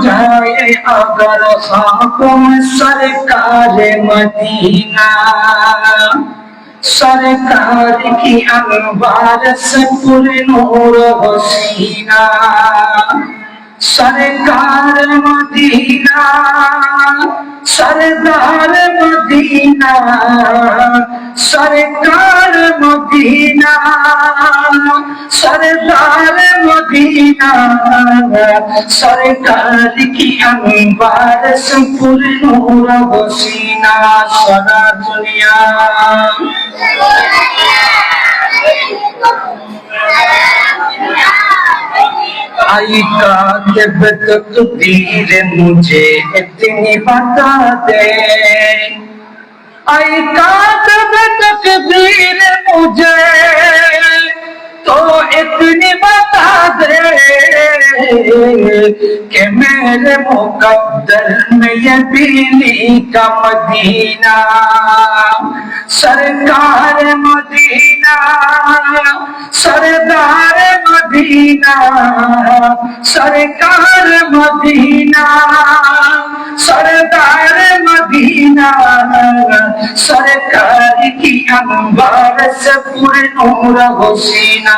जाए अगर ख्वाबों में सरकार मदीना, सरकार की अनवार से पुरनूर हसीना, सरकार मदीना, सरदार मदीना, सरकार मदीना, सरदार मदीना, सरकार की अनवार से पुरनूर हसीना। सदा दुनिया आई कातिब तकदीर मुझे इतनी बता दे, आई कातिब तकदीर मुझे तो इतनी बता दे कि मेरे मुकद्दर में ये बिजली का मदीना, सरकार मदीना, सरदार मदीना, सरकार मदीना, सरदार मदीना, सरकार की अनवार से पुरनूर हसीना।